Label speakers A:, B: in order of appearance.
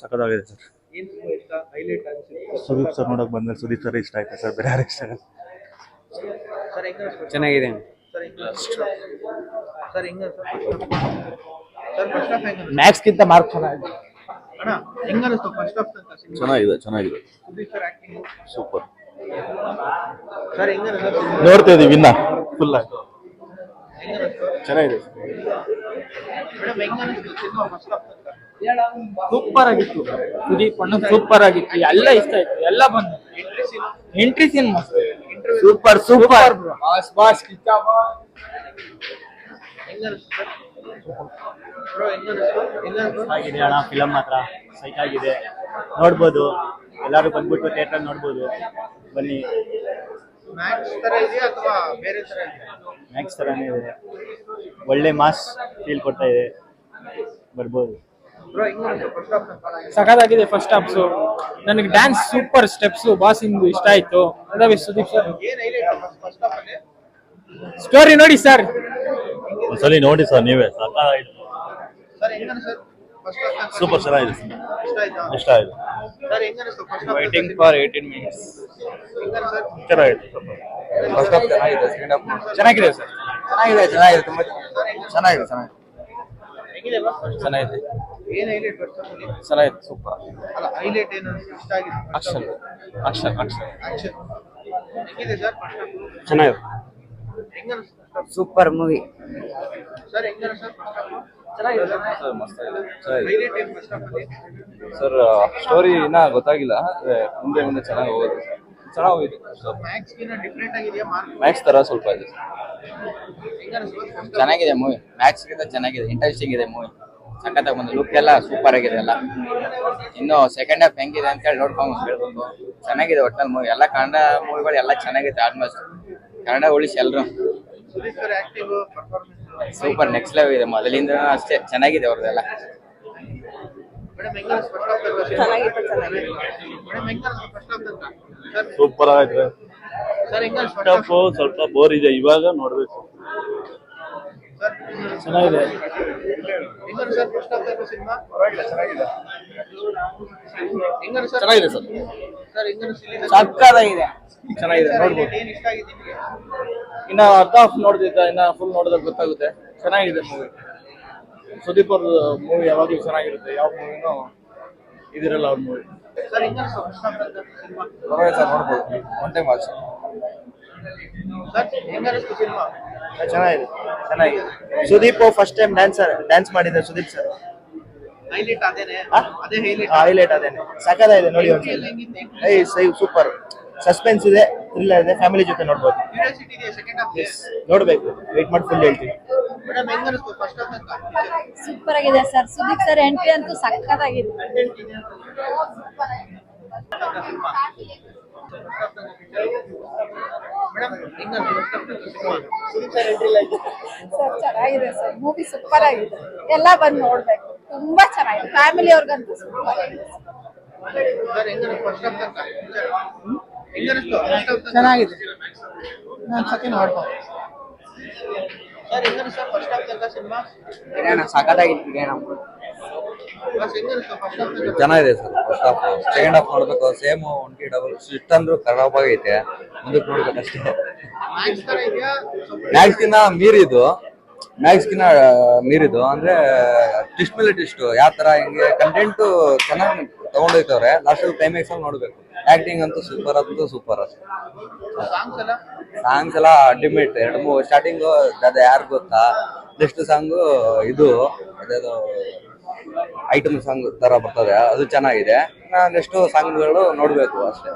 A: ಸಖತ್ತಾಗಿದೆ sir. Sudeep sir ನೋಡಕ್ ಬಂದ್ರೆ ಸುದೀಪ್ ಸರ್ ಇಷ್ಟ ಆಯ್ತು ಸರ್, ಬೇರೆ ಯಾರು ಇಷ್ಟ ಆಗಲ್ಲ.
B: ಚೆನ್ನಾಗಿದೆ.
C: ಮ್ಯಾಕ್ಸ್ಗಿಂತ ಮಾರ್ಕ್ ಚೆನ್ನಾಗಿದೆ.
A: ಚೆನ್ನಾಗಿದೆ ಸೂಪರ್.
C: ನೋಡ್ತಾ ಇದೀವಿ ಇನ್ನ ಫುಲ್ ಆಗಿ ಚೆನ್ನಾಗಿದೆ. ಸೂಪರ್ ಆಗಿತ್ತು. ಸುದೀಪ್ ಅಣ್ಣ ಸೂಪರ್ ಆಗಿತ್ತು. ಎಲ್ಲ ಇಷ್ಟ ಆಯ್ತು. ಎಲ್ಲ ಬಂದು ಎಂಟ್ರಿ ಸೀನ್ ಮಸ್ತ್. ಸೂಪರ್ ಸೂಪರ್ ಬಾಸ್ ಬಾಸ್
B: ಆಗಿದೆ ಅಣ್ಣ, ಫಿಲಮ್ ಮಾತ್ರ ಸೈಕ್ ಆಗಿದೆ. ನೋಡ್ಬೋದು, ಎಲ್ಲರೂ ಬಂದ್ಬಿಟ್ಟು ಥಿಯೇಟರ್ ನೋಡ್ಬೋದು, ಬನ್ನಿ. ಮ್ಯಾಕ್ಸ್ ತರನೇ ಇದೆ, ಒಳ್ಳೆ ಮಾಸ್ ಫೀಲ್ ಕೊಡ್ತಾ ಇದೆ, ಬರ್ಬೋದು.
C: ಸಖತ್ತಾಗಿದೆ ಫಸ್ಟ್ ಹಾಫ್ಸು. ನನಗೆ ಡ್ಯಾನ್ಸ್ ಸೂಪರ್ ಸ್ಟೆಪ್ಸ್ ಬಾಸ್ ಇಂದು ಇಷ್ಟ ಆಯ್ತು. ಅದಾವೆ ಸುದೀಪ್ ಸರ್ ಸ್ಟೋರಿ ನೋಡಿ ಸರ್,
A: ಒಂದ್ಸಲಿ ನೋಡಿ ಸರ್ ನೀವೇ. ಸೂಪರ್ ಚೆನ್ನಾಗಿದೆ, ಇಷ್ಟ ಆಯ್ತು.
C: Waiting for 18 minutes.
A: ಚೆನ್ನಾಗಿದೆ.
C: ಫಸ್ಟ್ ಹಾಫ್ ಚೆನ್ನಾಗಿದೆ, ಸೆಕೆಂಡ್ ಹಾಫ್ ಚೆನ್ನಾಗಿದೆ ಸರ್. ಚೆನ್ನಾಗಿದೆ ತುಂಬಾ ಚೆನ್ನಾಗಿದೆ. ಚೆನ್ನಾಗಿದೆ ಸೂಪರ್. ಆಕ್ಷನ್
B: ಚೆನ್ನಾಗಿದೆ,
D: ಸೂಪರ್ ಮೂವಿ.
E: ಸರ್ ಸ್ಟೋರಿ ಇನ್ನ ಗೊತ್ತಾಗಿಲ್ಲ, ಮುಂದೆ ಚೆನ್ನಾಗಿ ಹೋಗೋದು. ಚೆನ್ನಾಗಿದೆ. ಮ್ಯಾಕ್ಸ್ ತರ ಸ್ವಲ್ಪ ಇದೆ.
D: ಚೆನ್ನಾಗಿದೆ ಮೂವಿ, ಮ್ಯಾಕ್ಸ್ ಗಿಂತ ಚೆನ್ನಾಗಿದೆ, ಇಂಟ್ರೆಸ್ಟಿಂಗ್ ಇದೆ ಮೂವಿ. ಸಖತ್ತಾಗಿ ಬಂದು ಲುಕ್ ಎಲ್ಲ ಸೂಪರ್ ಆಗಿದೆ ಎಲ್ಲ. ಇನ್ನು ಸೆಕೆಂಡ್ ಹಾಫ್ ಹೆಂಗಿದೆ ಅಂತ ಹೇಳಿ ನೋಡ್ಕೊಂಡು ಹೇಳ್ಬೇಕು. ಚೆನ್ನಾಗಿದೆ ಒಟ್ಟಲ್ಲಿ ಮೂವಿ. ಎಲ್ಲ ಕನ್ನಡ ಮೂವಿಗಳು ಎಲ್ಲ ಚೆನ್ನಾಗಿದೆ ಆಲ್ಮೋಸ್ಟ್. ಕನ್ನಡ ಉಳಿಸಿ ಎಲ್ರು ಸೂಪರ್ ನೆಕ್ಸ್ಟ್ ಲೆವೆಲ್ ಇದೆ. ಮೊದಲಿಂದ ಅಷ್ಟೇ ಚೆನ್ನಾಗಿದೆ ಅವ್ರದ್ದೆಲ್ಲ.
A: ಸೂಪರ್ ಆಗಿದೆ. ಸ್ವಲ್ಪ ಬೋರ್ ಇದೆ, ಇವಾಗ ನೋಡ್ಬೇಕು.
C: ಚೆನ್ನಾಗಿದೆ.
E: ಚೆನ್ನಾಗಿದೆ ಸರ್,
C: ಸಕ್ಕತ್ತಾಗಿದೆ, ಚೆನ್ನಾಗಿದೆ, ನೋಡ್ಬೋದು. ಇನ್ನ ಅರ್ಧ ಹಾಫ್ ನೋಡ್ತಿದ್ದ, ಇನ್ನ ಫುಲ್ ನೋಡಿದಾಗ ಗೊತ್ತಾಗುತ್ತೆ. ಚೆನ್ನಾಗಿದೆ ಮೂವಿ. ಸುದೀಪ್ ಅವ್ರ ಮೂವಿ ಯಾವಾಗಲೂ ಚೆನ್ನಾಗಿರುತ್ತೆ, ಯಾವ ಮೂವಿನೂ ಇದಿರಲ್ಲ ಅವ್ರ ಮೂವಿ.
E: ಪರವಾಗಿಲ್ಲ ಸರ್, ನೋಡ್ಬೋದು, ಒನ್ ಟೈಮ್ ವಾಚ್.
C: ಚೆನ್ನಾಗಿದೆ. ಸುದೀಪ್ ಫಸ್ಟ್ ಟೈಮ್ ಡ್ಯಾನ್ಸ್ ಮಾಡಿದ್ದಾರೆ ಸುದೀಪ್ ಸರ್. ಹೈಲೈಟ್ ಅದೇನೆ, ಸಕ್ಕತ್ತಾಗಿದೆ ನೋಡಿ ಒಂದ್ಸಲ. ಸೂಪರ್ ಸಸ್ಪೆನ್ಸ್ ಇದೆ, ಥ್ರಿಲ್ಲರ್ ಇದೆ, ಫ್ಯಾಮಿಲಿ ಜೊತೆ ನೋಡ್ಬೋದು. ನೋಡ್ಬೇಕು, ವೇಟ್ ಮಾಡಿ ಫುಲ್ ಹೇಳ್ತೀವಿ.
F: ಸೂಪರ್ ಆಗಿದೆ ಸರ್. ಸುದೀಪ್ ಸರ್ ಎಂಟ್ರಿ ಅಂತೂ ಸಕ್ಕತ್ತಾಗಿದೆ. ಸರ್ ಚೆನ್ನಾಗಿದೆ ಸರ್, ಮೂವಿ ಸೂಪರ್ ಆಗಿದೆ. ಎಲ್ಲ ಬಂದು ನೋಡ್ಬೇಕು, ತುಂಬಾ ಚೆನ್ನಾಗಿದೆ. ಫ್ಯಾಮಿಲಿ ಅವ್ರಿಗಂತೂ ಸೂಪರ್ ಆಗಿದೆ.
C: ಚೆನ್ನಾಗಿದೆ, ನಾನು ಸತಿ ನೋಡ್ಬೋದು.
E: ಚೆನ್ನಾಗಿದೆ sir. First half, second half ನೋಡ್ಬೇಕು. ಸೇಮ್ 1 ಡಬಲ್ ಶಿಫ್ಟ್ ಅಂದ್ರೂ ಖರಾಬ್ ಆಗೈತೆ, ಮುಂದಕ್ಕೆ ನೋಡ್ಬೇಕಷ್ಟೇ. ಮ್ಯಾಕ್ಸ್ಗಿನ್ನ ಮೀರಿದು ಅಂದ್ರೆ ಟ್ವಿಸ್ಟ್ ಮೇಲೆ ಟ್ವಿಸ್ಟ್, ಯಾವ ತರ ಹಿಂಗೆ ಕಂಟೆಂಟ್ ಚೆನ್ನಾಗಿ ತಗೊಂಡೋಯ್ತವ್ರೆ. ಲಾಸ್ಟ್ ಕ್ಲೈಮ್ಯಾಕ್ಸ್ ಅಲ್ಲಿ ನೋಡ್ಬೇಕು. ಆಕ್ಟಿಂಗ್ ಅಂತೂ ಸೂಪರ್ ಅಂತೂ ಸೂಪರ್. ಸಾಂಗ್ಸ್ ಎಲ್ಲ ಅಲ್ಟಿಮೇಟ್. 2-3 ಸ್ಟಾರ್ಟಿಂಗ್ ಅದ ಯಾರು ಗೊತ್ತಾ, ನೆಕ್ಸ್ಟ್ ಸಾಂಗು ಇದು ಅದೇದು ಐಟಮ್ ಸಾಂಗ್ ತರ ಬರ್ತದೆ, ಅದು ಚೆನ್ನಾಗಿದೆ. ನೆಕ್ಸ್ಟ್ ಸಾಂಗ್ಗಳು ನೋಡ್ಬೇಕು ಅಷ್ಟೇ.